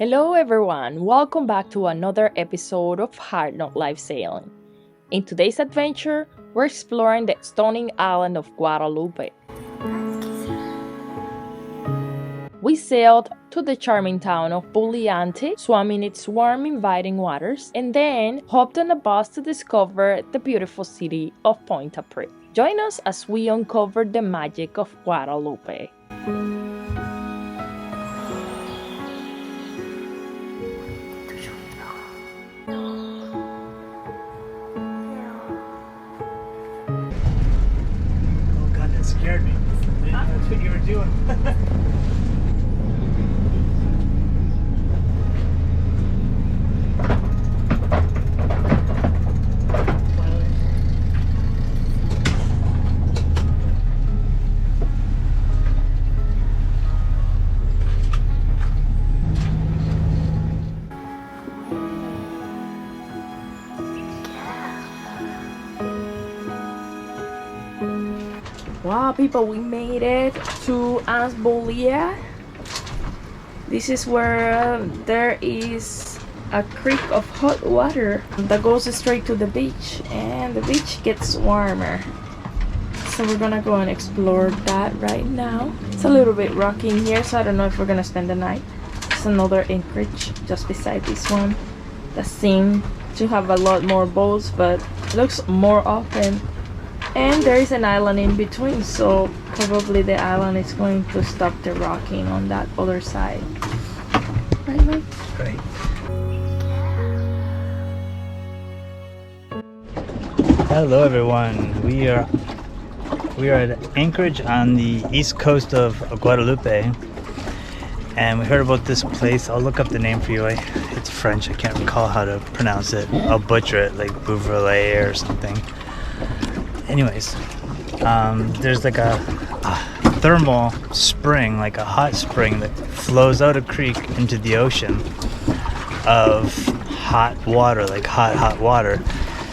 Hello everyone, welcome back to another episode of Hard Not Life Sailing. In today's adventure, we're exploring the stunning island of Guadalupe. We sailed to the charming town of Bouillante, swam in its warm, inviting waters, and then hopped on a bus to discover the beautiful city of Point-à-Pitre. Join us as we uncover the magic of Guadalupe. Scared me. That's what you were doing. Wow, people, we made it to anse. This is where there is a creek of hot water that goes straight to the beach, and the beach gets warmer. So we're gonna go and explore that right now. It's a little bit rocky in here, so I don't know if we're gonna spend the night. There's another anchorage just beside this one that seems to have a lot more boats, but looks more open. And there is an island in between, so probably the island is going to stop the rocking on that other side. Right, Mike? Right. Hello everyone. We are at Anchorage on the east coast of Guadalupe, and we heard about this place. I'll look up the name for you. It's French. I can't recall how to pronounce it. I'll butcher it, like Bouvrelet or something. Anyways, there's like a thermal spring, like a hot spring that flows out a creek into the ocean of hot water, like hot water.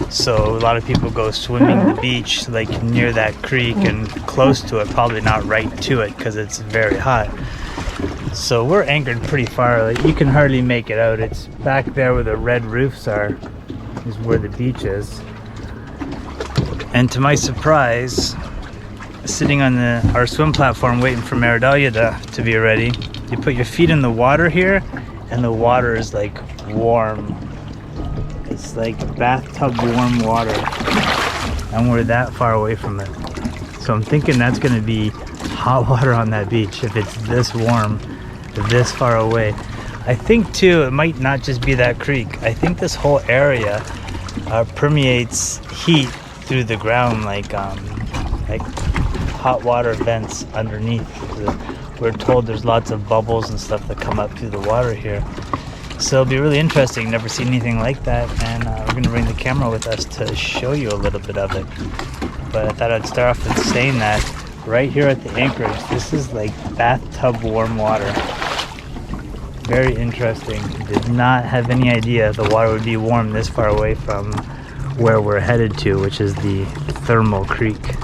So a lot of people go swimming the beach like near that creek and close to it, probably not right to it because it's very hot. So we're anchored pretty far, like you can hardly make it out. It's back there where the red roofs are, is where the beach is. And to my surprise, sitting on our swim platform waiting for Maridalia to be ready, you put your feet in the water here and the water is like warm. It's like bathtub warm water, and we're that far away from it. So I'm thinking that's going to be hot water on that beach if it's this warm, this far away. I think too, it might not just be that creek. I think this whole area permeates heat through the ground like hot water vents underneath. We're told there's lots of bubbles and stuff that come up through the water here. So it'll be really interesting. Never seen anything like that, and we're going to bring the camera with us to show you a little bit of it. But I thought I'd start off with saying that right here at the anchorage, this is like bathtub warm water. Very interesting. Did not have any idea the water would be warm this far away from where we're headed to, which is the thermal creek.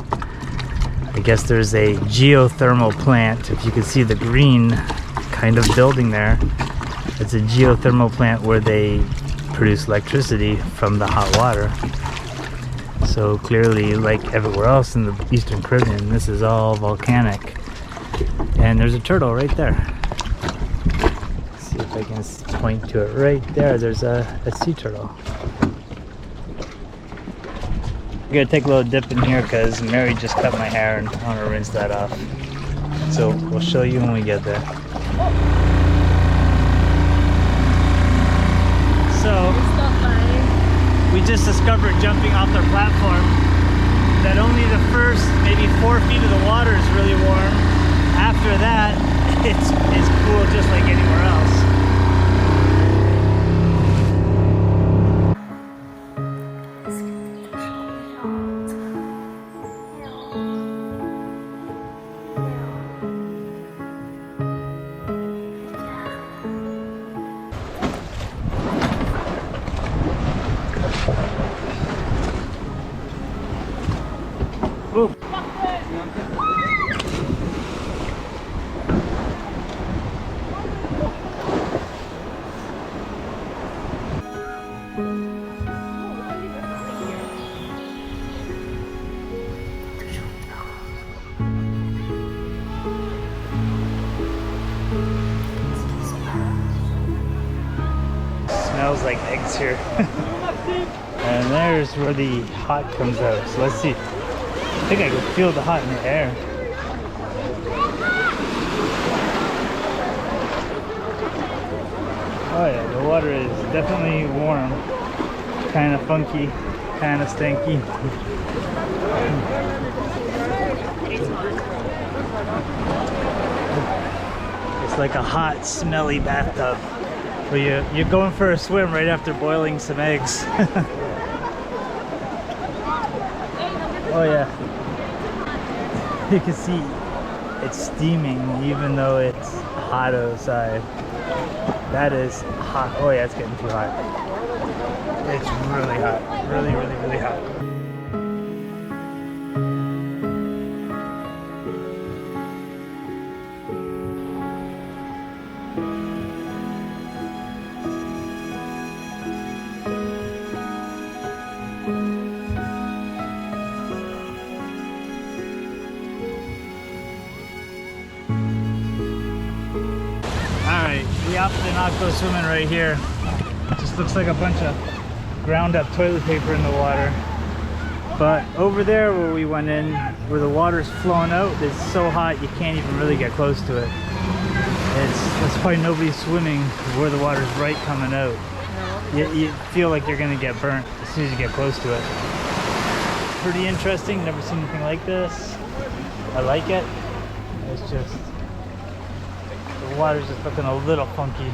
I guess there's a geothermal plant. If you can see the green kind of building there, it's a geothermal plant where they produce electricity from the hot water. So clearly, like everywhere else in the Eastern Caribbean, this is all volcanic. And there's a turtle right there. Let's see if I can point to it right there. There's a sea turtle. I'm gonna take a little dip in here because Mary just cut my hair and I want to rinse that off. So we'll show you when we get there. So we just discovered jumping off the platform that only the first maybe 4 feet of the water is really warm. After that, it's cool just like anywhere else. Ooh. smells like eggs here. And there's where the hot comes out. So let's see. I think I can feel the hot in the air. Oh yeah, the water is definitely warm. Kind of funky, kind of stinky. It's like a hot, smelly bathtub. But you're going for a swim right after boiling some eggs. Oh yeah. You can see it's steaming even though it's hot outside. That is hot. Oh yeah, it's getting too hot. It's really hot. Really, really, really hot. Alright, we opted to not go swimming right here. Just looks like a bunch of ground up toilet paper in the water. But over there where we went in, where the water's flowing out, it's so hot you can't even really get close to it. There's probably nobody swimming where the water's right coming out. You feel like you're gonna get burnt as soon as you get close to it. Pretty interesting, never seen anything like this. I like it. It's just, the water's just looking a little funky.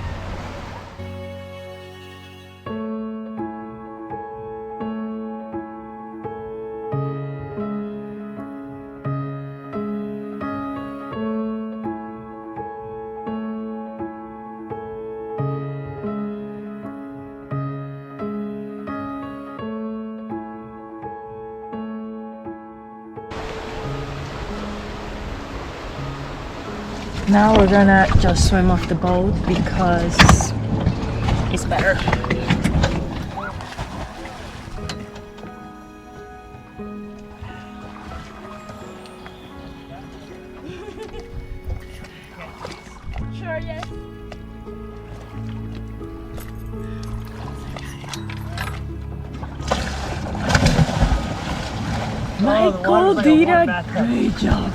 Now we're gonna just swim off the boat because it's better. Sure, yes. Michael did a great job.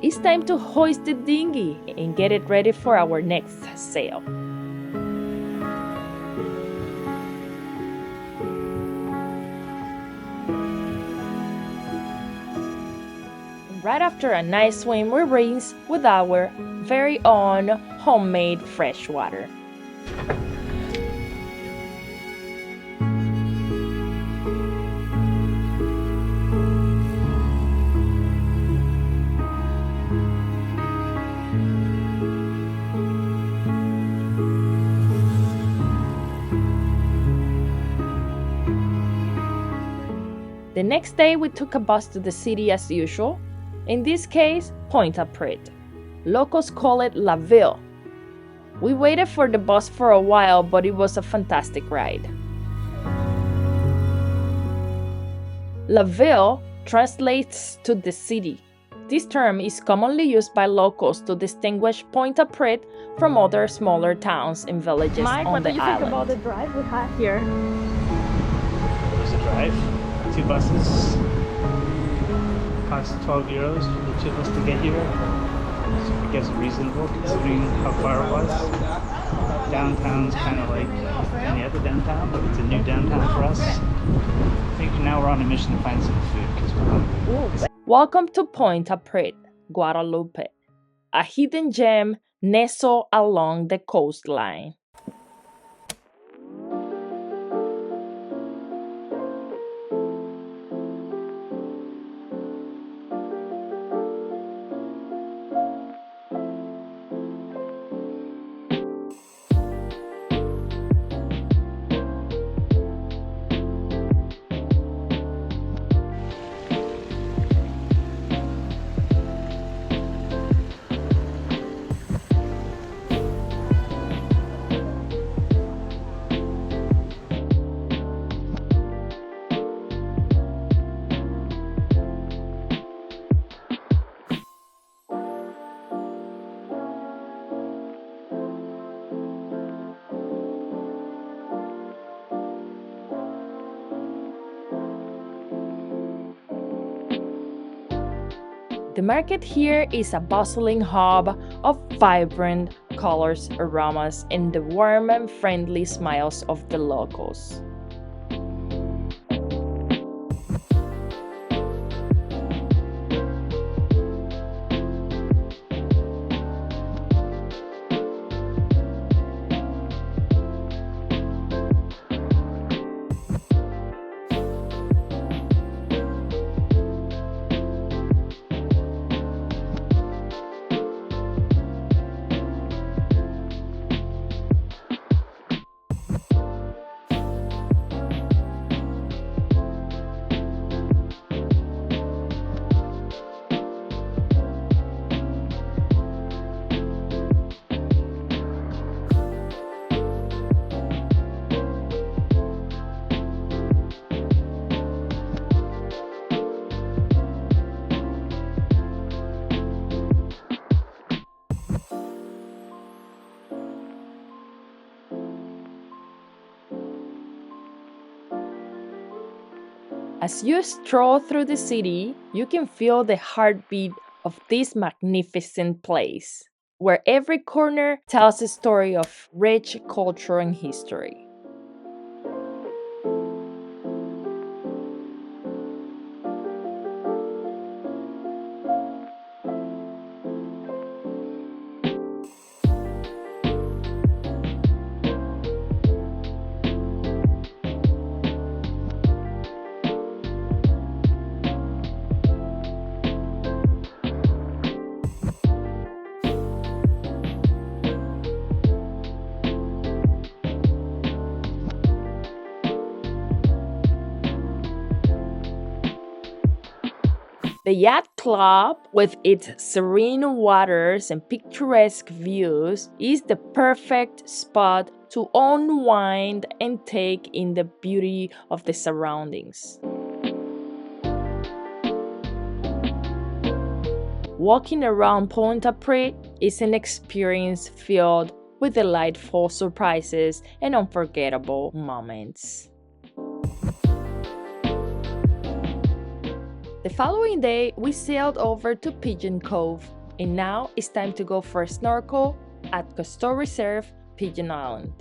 It's time to hoist the dinghy and get it ready for our next sail. Right after a nice swim, we rinse with our very own homemade fresh water. The next day, we took a bus to the city as usual, in this case, Pointe-à-Pitre. Locals call it La Ville. We waited for the bus for a while, but it was a fantastic ride. La Ville translates to the city. This term is commonly used by locals to distinguish Pointe-à-Pitre from other smaller towns and villages on the island. Mike, what do you think about the drive we had here? It was a drive. 2 buses. Cost 12 euros for the 2 of us to get here. So I guess reasonable considering how far it was. Downtown's kind of like any other downtown, but it's a new downtown for us. I think now we're on a mission to find some food because we're hungry. Welcome to Pointe-à-Pitre, Guadalupe, a hidden gem nestled along the coastline. The market here is a bustling hub of vibrant colors, aromas, and the warm and friendly smiles of the locals. As you stroll through the city, you can feel the heartbeat of this magnificent place, where every corner tells a story of rich culture and history. The Yacht Club, with its serene waters and picturesque views, is the perfect spot to unwind and take in the beauty of the surroundings. Walking around Pointe-à-Pitre is an experience filled with delightful surprises and unforgettable moments. The following day, we sailed over to Pigeon Cove, and now it's time to go for a snorkel at Coastal Reserve, Pigeon Island.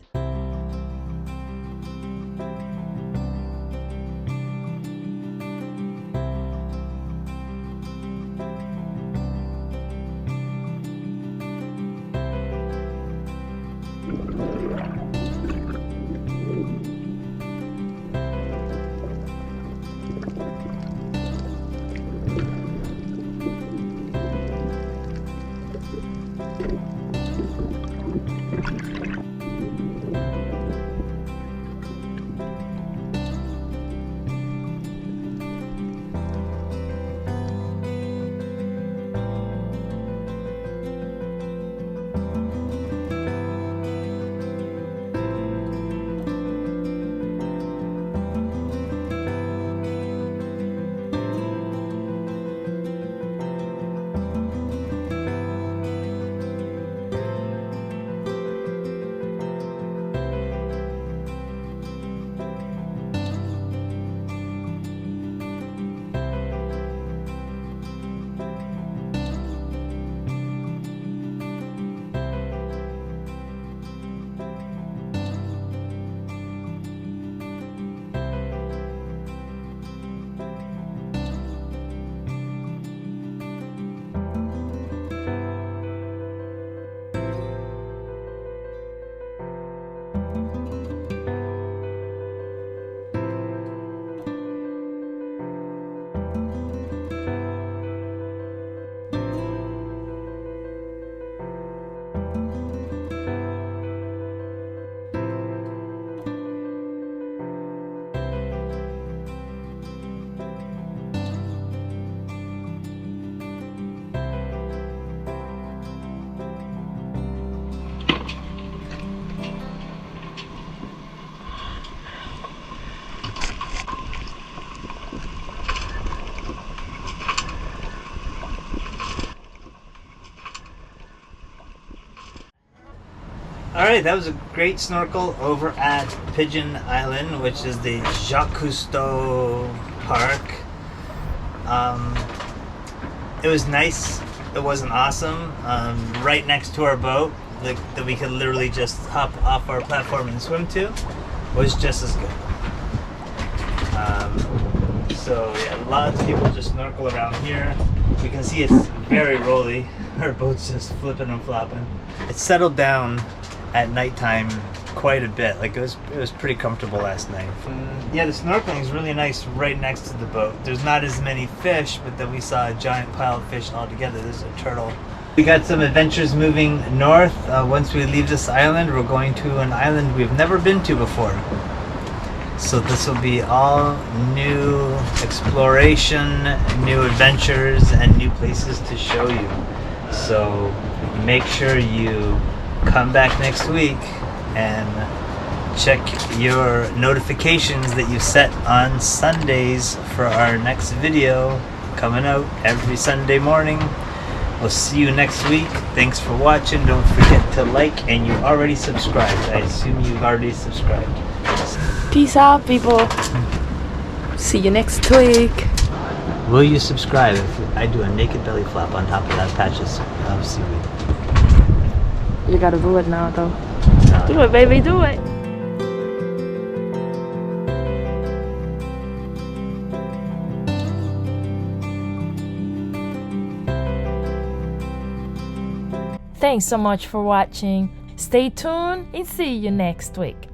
Alright, that was a great snorkel over at Pigeon Island, which is the Jacques Cousteau Park. It was nice. It wasn't awesome. Right next to our boat, that we could literally just hop off our platform and swim to, was just as good. So yeah, lots of people just snorkel around here. You can see it's very rolly. Our boat's just flipping and flopping. It settled down at nighttime quite a bit. Like it was pretty comfortable last night. Yeah, the snorkeling is really nice right next to the boat. There's not as many fish, but then we saw a giant pile of fish all together. There's a turtle. We got some adventures moving north. Once we leave this island, we're going to an island we've never been to before. So this will be all new exploration, new adventures, and new places to show you. So make sure you come back next week and check your notifications that you set on Sundays for our next video coming out every Sunday morning. We'll see you next week. Thanks for watching. Don't forget to like, and you already subscribed. I assume you've already subscribed. Peace out, people. See you next week. Will you subscribe if I do a naked belly flop on top of that patch of seaweed? You gotta do it now, though. No. Do it, baby, do it. Thanks so much for watching. Stay tuned and see you next week.